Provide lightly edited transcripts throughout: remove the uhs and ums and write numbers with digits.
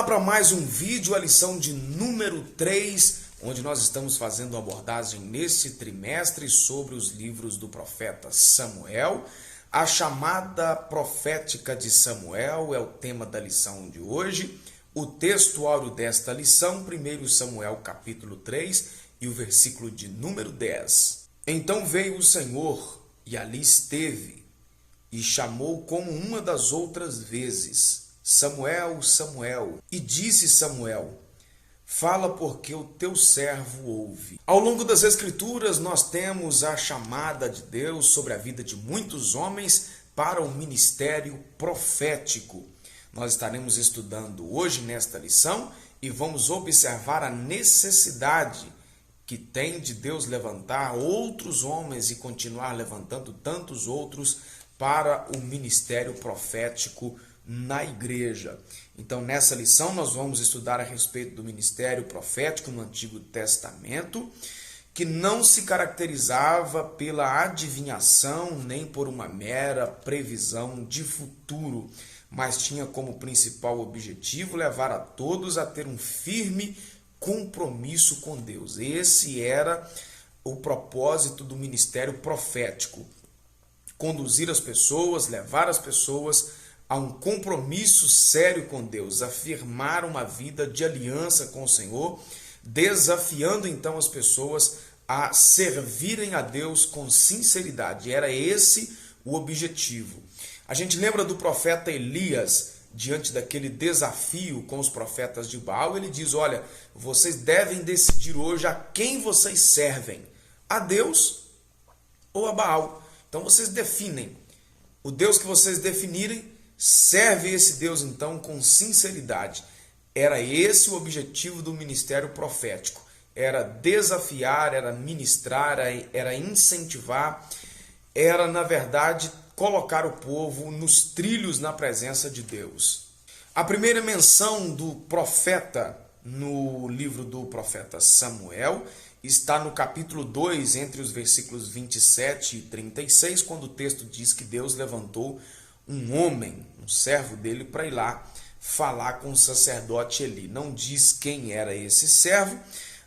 lá para mais um vídeo, a lição de número 3, onde nós estamos fazendo uma abordagem nesse trimestre sobre os livros do profeta Samuel. A chamada profética de Samuel é o tema da lição de hoje. O texto áureo desta lição, 1 Samuel capítulo 3 e o versículo de número 10. Então veio o Senhor e ali esteve e chamou como uma das outras vezes: Samuel, Samuel. E disse Samuel: fala, porque o teu servo ouve. Ao longo das Escrituras, nós temos a chamada de Deus sobre a vida de muitos homens para o ministério profético. Nós estaremos estudando hoje nesta lição e vamos observar a necessidade que tem de Deus levantar outros homens e continuar levantando tantos outros para o ministério profético na igreja. Então, nessa lição, nós vamos estudar a respeito do ministério profético no Antigo Testamento, que não se caracterizava pela adivinhação nem por uma mera previsão de futuro, mas tinha como principal objetivo levar a todos a ter um firme compromisso com Deus. Esse era o propósito do ministério profético: conduzir as pessoas, levar as pessoas a um compromisso sério com Deus, afirmar uma vida de aliança com o Senhor, desafiando então as pessoas a servirem a Deus com sinceridade. Era esse o objetivo. A gente lembra do profeta Elias, diante daquele desafio com os profetas de Baal. Ele diz: olha, vocês devem decidir hoje a quem vocês servem, a Deus ou a Baal. Então vocês definem. O Deus que vocês definirem, serve esse Deus então com sinceridade. Era esse o objetivo do ministério profético. Era desafiar, era ministrar, era incentivar, era, na verdade, colocar o povo nos trilhos na presença de Deus. A primeira menção do profeta no livro do profeta Samuel está no capítulo 2, entre os versículos 27 e 36, quando o texto diz que Deus levantou um homem, um servo dele, para ir lá falar com o sacerdote Eli. Não diz quem era esse servo.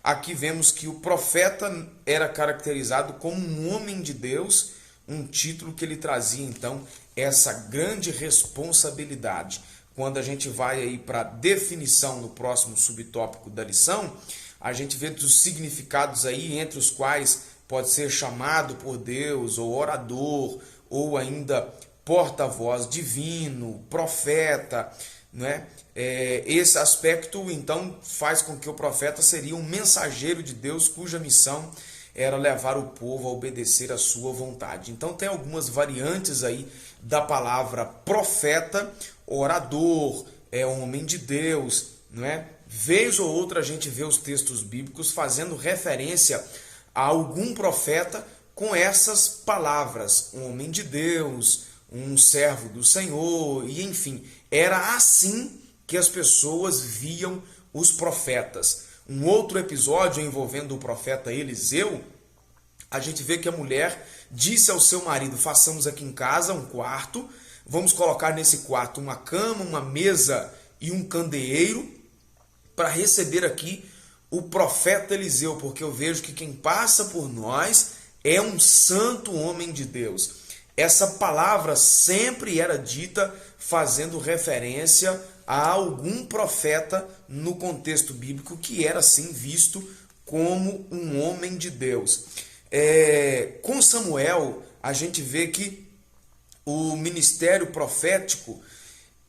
Aqui vemos que o profeta era caracterizado como um homem de Deus, um título que ele trazia então essa grande responsabilidade. Quando a gente vai aí para a definição no próximo subtópico da lição, a gente vê os significados aí, entre os quais pode ser chamado por Deus, ou orador, ou ainda porta-voz divino, profeta, né? Esse aspecto então faz com que o profeta seria um mensageiro de Deus, cuja missão era levar o povo a obedecer a sua vontade. Então tem algumas variantes aí da palavra profeta, orador, homem de Deus, não é? Vez ou outra a gente vê os textos bíblicos fazendo referência a algum profeta com essas palavras: um homem de Deus, um servo do Senhor, e enfim, era assim que as pessoas viam os profetas. Um outro episódio envolvendo o profeta Eliseu, a gente vê que a mulher disse ao seu marido: façamos aqui em casa um quarto, vamos colocar nesse quarto uma cama, uma mesa e um candeeiro para receber aqui o profeta Eliseu, porque eu vejo que quem passa por nós é um santo homem de Deus. Essa palavra sempre era dita fazendo referência a algum profeta no contexto bíblico que era assim visto como um homem de Deus. Com Samuel, a gente vê que o ministério profético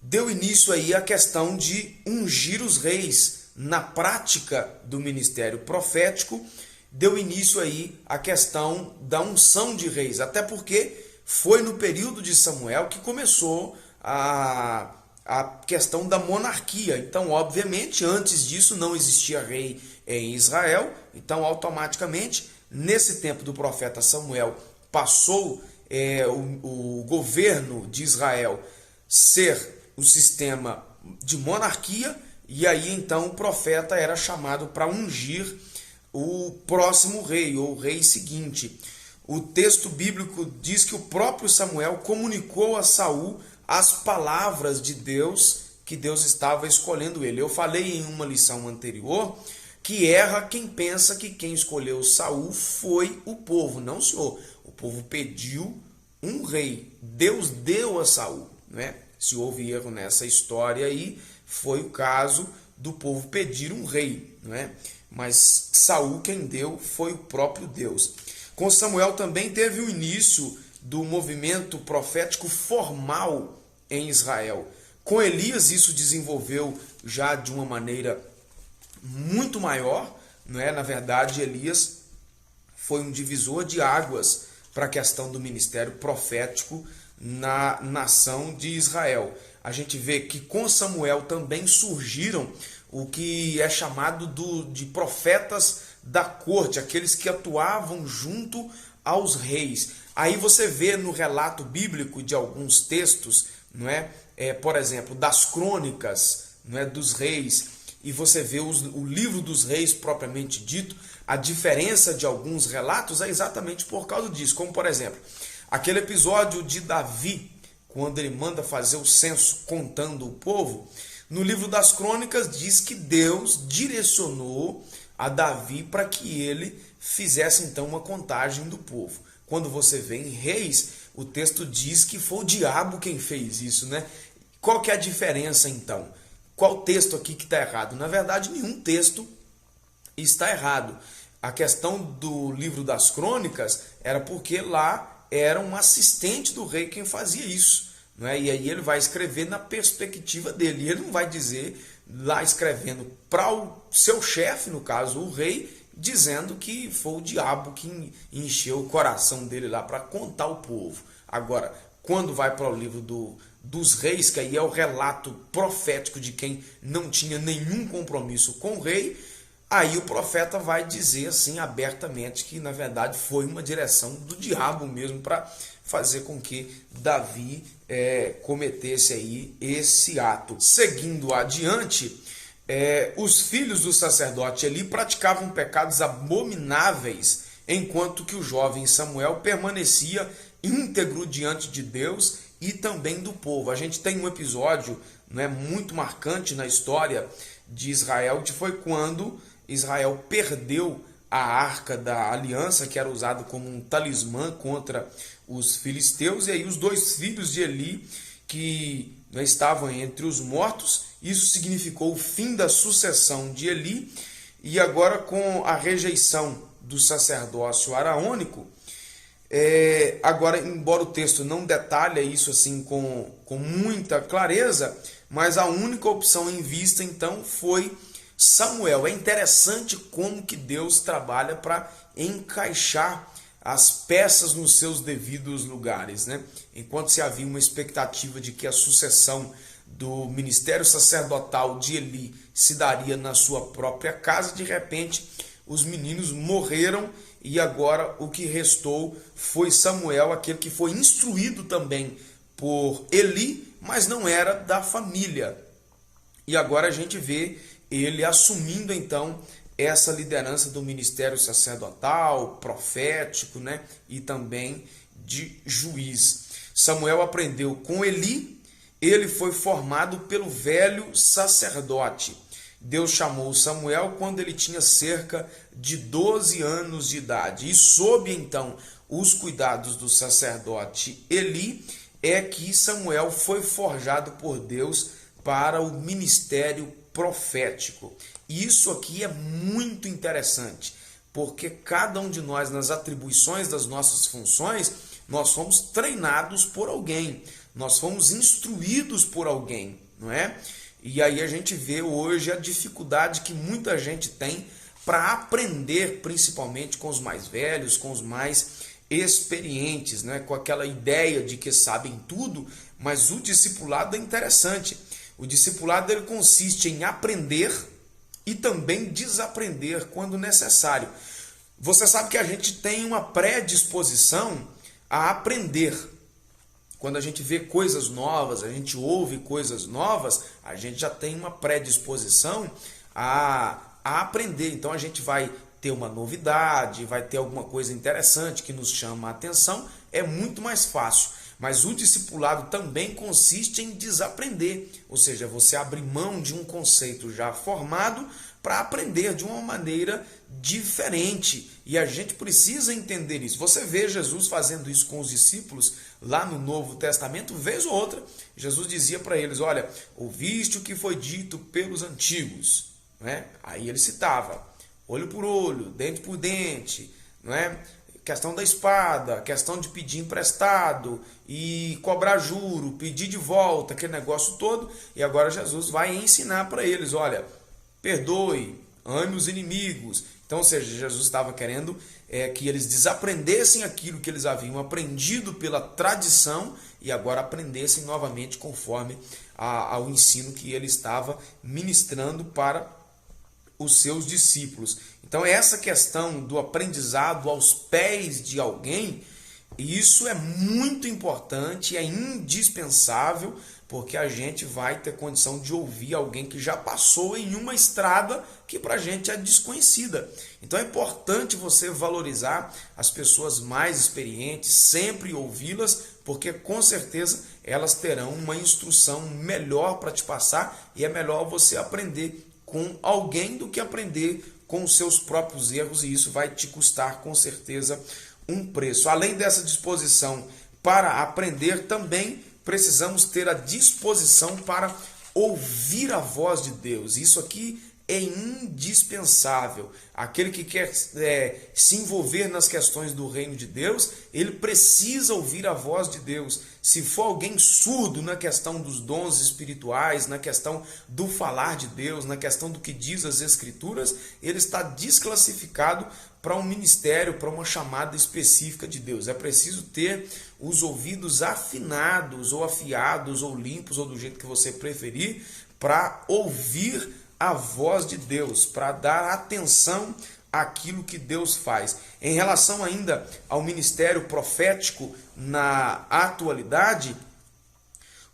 deu início aí à questão de ungir os reis. Na prática do ministério profético, deu início aí à questão da unção de reis, até porque foi no período de Samuel que começou a questão da monarquia. Então, obviamente, antes disso não existia rei em Israel. Então, automaticamente, nesse tempo do profeta Samuel, passou o governo de Israel ser o sistema de monarquia. E aí, então, o profeta era chamado para ungir o próximo rei, ou o rei seguinte. O texto bíblico diz que o próprio Samuel comunicou a Saul as palavras de Deus que Deus estava escolhendo ele. Eu falei em uma lição anterior que erra quem pensa que quem escolheu Saul foi o povo. Não, senhor. O povo pediu um rei. Deus deu a Saul, né? Se houve erro nessa história aí, foi o caso do povo pedir um rei, né? Mas Saul quem deu foi o próprio Deus. Com Samuel também teve o início do movimento profético formal em Israel. Com Elias isso desenvolveu já de uma maneira muito maior, não é? Na verdade, Elias foi um divisor de águas para a questão do ministério profético na nação de Israel. A gente vê que com Samuel também surgiram o que é chamado de profetas da corte, aqueles que atuavam junto aos reis. Aí você vê no relato bíblico de alguns textos, não é? Por exemplo, das crônicas, não é? Dos reis, e você vê o livro dos reis propriamente dito, a diferença de alguns relatos é exatamente por causa disso. Como, por exemplo, aquele episódio de Davi, quando ele manda fazer o censo contando o povo, no livro das crônicas diz que Deus direcionou a Davi para que ele fizesse então uma contagem do povo. Quando você vê em Reis, o texto diz que foi o diabo quem fez isso, né? Qual que é a diferença então? Qual texto aqui que está errado? Na verdade, nenhum texto está errado. A questão do livro das crônicas era porque lá era um assistente do rei quem fazia isso, não é? E aí ele vai escrever na perspectiva dele. E ele não vai dizer lá escrevendo para o seu chefe, no caso o rei, dizendo que foi o diabo que encheu o coração dele lá para contar o povo. Agora, quando vai para o livro dos reis, que aí é o relato profético de quem não tinha nenhum compromisso com o rei, aí o profeta vai dizer assim abertamente que na verdade foi uma direção do diabo mesmo para fazer com que Davi cometesse aí esse ato. Seguindo adiante, os filhos do sacerdote Eli praticavam pecados abomináveis, enquanto que o jovem Samuel permanecia íntegro diante de Deus e também do povo. A gente tem um episódio, né, muito marcante na história de Israel, que foi quando Israel perdeu a arca da aliança, que era usada como um talismã contra os filisteus, e aí os dois filhos de Eli, que estavam entre os mortos, isso significou o fim da sucessão de Eli, e agora com a rejeição do sacerdócio araônico, agora, embora o texto não detalhe isso assim com muita clareza, mas a única opção em vista então foi Samuel. É interessante como que Deus trabalha para encaixar as peças nos seus devidos lugares, né? Enquanto se havia uma expectativa de que a sucessão do ministério sacerdotal de Eli se daria na sua própria casa, de repente os meninos morreram e agora o que restou foi Samuel, aquele que foi instruído também por Eli, mas não era da família. E agora a gente vê ele assumindo então essa liderança do ministério sacerdotal, profético, né? E também de juiz. Samuel aprendeu com Eli, ele foi formado pelo velho sacerdote. Deus chamou Samuel quando ele tinha cerca de 12 anos de idade. E sob então os cuidados do sacerdote Eli, é que Samuel foi forjado por Deus para o ministério profético. Isso aqui é muito interessante, porque cada um de nós, nas atribuições das nossas funções, nós fomos treinados por alguém, nós fomos instruídos por alguém, não é? E aí a gente vê hoje a dificuldade que muita gente tem para aprender, principalmente com os mais velhos, com os mais experientes, né? Com aquela ideia de que sabem tudo, mas o discipulado é interessante. O discipulado ele consiste em aprender e também desaprender quando necessário. Você sabe que a gente tem uma predisposição a aprender. Quando a gente vê coisas novas, a gente ouve coisas novas, a gente já tem uma predisposição a aprender. Então a gente vai ter uma novidade, vai ter alguma coisa interessante que nos chama a atenção, é muito mais fácil. Mas o discipulado também consiste em desaprender, ou seja, você abrir mão de um conceito já formado para aprender de uma maneira diferente. E a gente precisa entender isso. Você vê Jesus fazendo isso com os discípulos lá no Novo Testamento, vez ou outra. Jesus dizia para eles: olha, ouviste o que foi dito pelos antigos, né? Aí ele citava olho por olho, dente por dente, não é? Questão da espada, questão de pedir emprestado e cobrar juro, pedir de volta, aquele negócio todo. E agora Jesus vai ensinar para eles: olha, perdoe, ame os inimigos. Então, ou seja, Jesus estava querendo que eles desaprendessem aquilo que eles haviam aprendido pela tradição e agora aprendessem novamente conforme ao ensino que ele estava ministrando para os seus discípulos. Então, essa questão do aprendizado aos pés de alguém, isso é muito importante, é indispensável, porque a gente vai ter condição de ouvir alguém que já passou em uma estrada que para a gente é desconhecida. Então é importante você valorizar as pessoas mais experientes, sempre ouvi-las, porque com certeza elas terão uma instrução melhor para te passar e é melhor você aprender com alguém do que aprender com os seus próprios erros, e isso vai te custar com certeza um preço. Além dessa disposição para aprender, também precisamos ter a disposição para ouvir a voz de Deus. Isso aqui é indispensável. Aquele que quer se envolver nas questões do reino de Deus, ele precisa ouvir a voz de Deus. Se for alguém surdo na questão dos dons espirituais, na questão do falar de Deus, na questão do que diz as Escrituras, ele está desclassificado para um ministério, para uma chamada específica de Deus. É preciso ter os ouvidos afinados, ou afiados, ou limpos, ou do jeito que você preferir, para ouvir a voz de Deus, para dar atenção àquilo que Deus faz. Em relação ainda ao ministério profético na atualidade,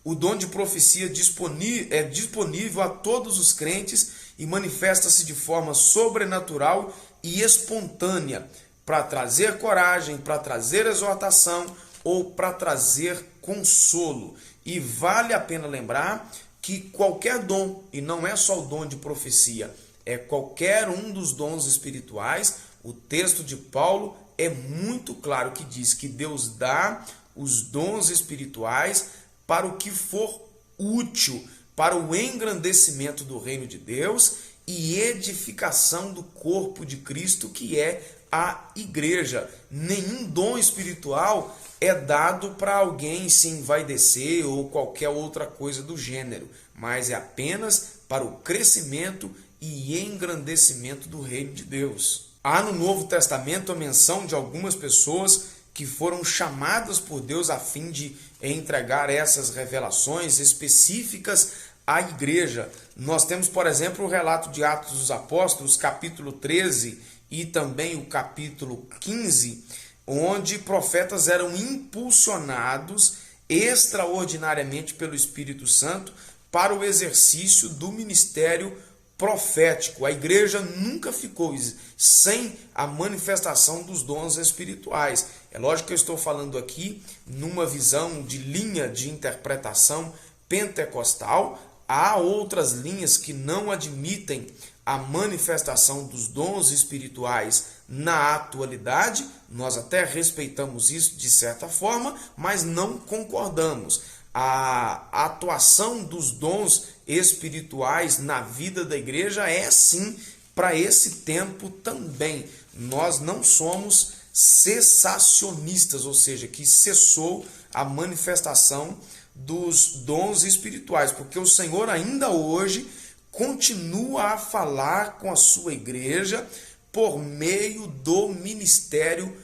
o dom de profecia é disponível a todos os crentes e manifesta-se de forma sobrenatural e espontânea para trazer coragem, para trazer exortação ou para trazer consolo. E vale a pena lembrar que qualquer dom, e não é só o dom de profecia, é qualquer um dos dons espirituais, o texto de Paulo é muito claro que diz que Deus dá os dons espirituais para o que for útil, para o engrandecimento do reino de Deus e edificação do corpo de Cristo, que é a igreja. Nenhum dom espiritual é dado para alguém se envaidecer ou qualquer outra coisa do gênero, mas é apenas para o crescimento e engrandecimento do reino de Deus. Há no Novo Testamento a menção de algumas pessoas que foram chamadas por Deus a fim de entregar essas revelações específicas à igreja. Nós temos, por exemplo, o relato de Atos dos Apóstolos, capítulo 13 e também o capítulo 15, onde profetas eram impulsionados extraordinariamente pelo Espírito Santo para o exercício do ministério profético. A igreja nunca ficou sem a manifestação dos dons espirituais. É lógico que eu estou falando aqui numa visão de linha de interpretação pentecostal. Há outras linhas que não admitem a manifestação dos dons espirituais na atualidade. Nós até respeitamos isso de certa forma, mas não concordamos. A atuação dos dons espirituais na vida da igreja é sim para esse tempo também. Nós não somos cessacionistas, ou seja, que cessou a manifestação dos dons espirituais, porque o Senhor ainda hoje continua a falar com a sua igreja por meio do ministério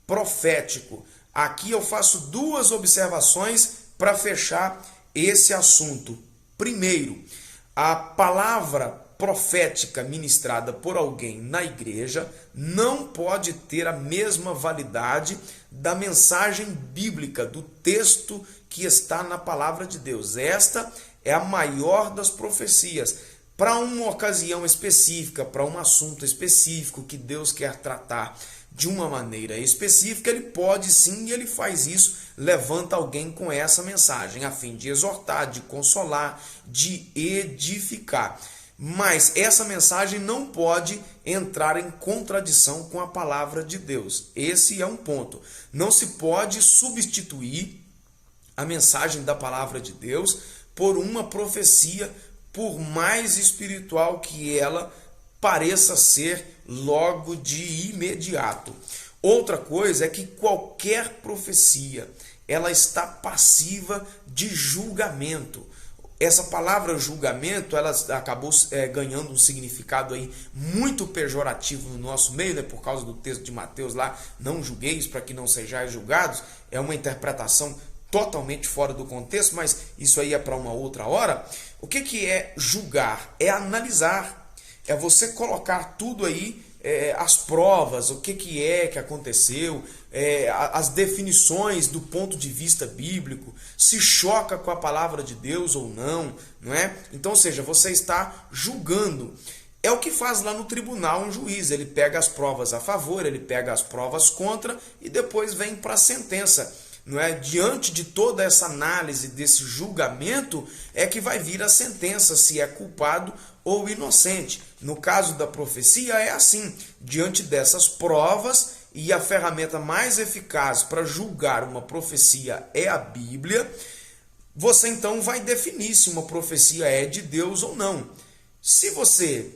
profético. Aqui eu faço duas observações para fechar esse assunto. Primeiro, a palavra profética ministrada por alguém na igreja não pode ter a mesma validade da mensagem bíblica, do texto que está na palavra de Deus. Esta é a maior das profecias. Para uma ocasião específica, para um assunto específico que Deus quer tratar de uma maneira específica, ele pode sim, e ele faz isso, levanta alguém com essa mensagem, a fim de exortar, de consolar, de edificar. Mas essa mensagem não pode entrar em contradição com a palavra de Deus. Esse é um ponto. Não se pode substituir a mensagem da palavra de Deus por uma profecia, por mais espiritual que ela pareça ser logo de imediato. Outra coisa é que qualquer profecia, ela está passiva de julgamento. Essa palavra julgamento, ela acabou ganhando um significado aí muito pejorativo no nosso meio, né, por causa do texto de Mateus lá, não julgueis para que não sejais julgados. É uma interpretação totalmente fora do contexto, mas isso aí é para uma outra hora. O que é julgar? É analisar, é você colocar tudo aí, as provas, o que aconteceu, as definições do ponto de vista bíblico, se choca com a palavra de Deus ou não, não é? Então, ou seja, você está julgando. É o que faz lá no tribunal um juiz, ele pega as provas a favor, ele pega as provas contra e depois vem para a sentença. Não é? Diante de toda essa análise, desse julgamento, é que vai vir a sentença, se é culpado ou inocente. No caso da profecia é assim, diante dessas provas, e a ferramenta mais eficaz para julgar uma profecia é a Bíblia, você então vai definir se uma profecia é de Deus ou não. Se você,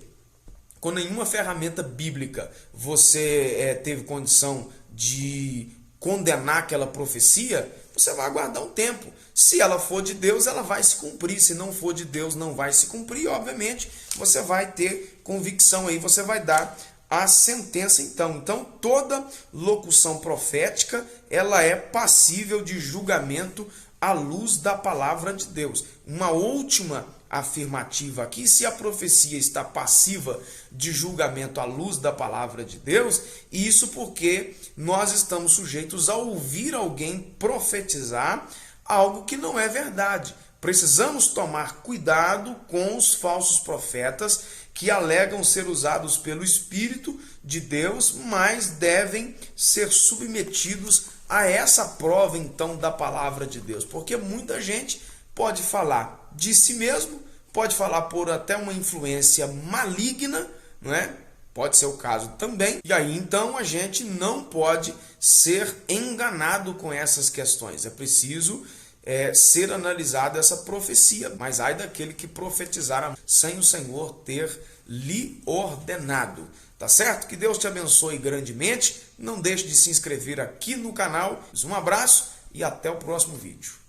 com nenhuma ferramenta bíblica, você teve condição de condenar aquela profecia, você vai aguardar um tempo. Se ela for de Deus, ela vai se cumprir. Se não for de Deus, não vai se cumprir. Obviamente, você vai ter convicção aí, você vai dar a sentença então. Então, toda locução profética, ela é passível de julgamento à luz da palavra de Deus. Uma última afirmativa aqui: se a profecia está passiva de julgamento à luz da palavra de Deus, isso porque nós estamos sujeitos a ouvir alguém profetizar algo que não é verdade. Precisamos tomar cuidado com os falsos profetas que alegam ser usados pelo Espírito de Deus, mas devem ser submetidos a essa prova então da palavra de Deus, porque muita gente pode falar de si mesmo, pode falar por até uma influência maligna, não é? Pode ser o caso também. E aí então a gente não pode ser enganado com essas questões. É preciso ser analisada essa profecia. Mas ai daquele que profetizar sem o Senhor ter lhe ordenado. Tá certo? Que Deus te abençoe grandemente. Não deixe de se inscrever aqui no canal. Um abraço e até o próximo vídeo.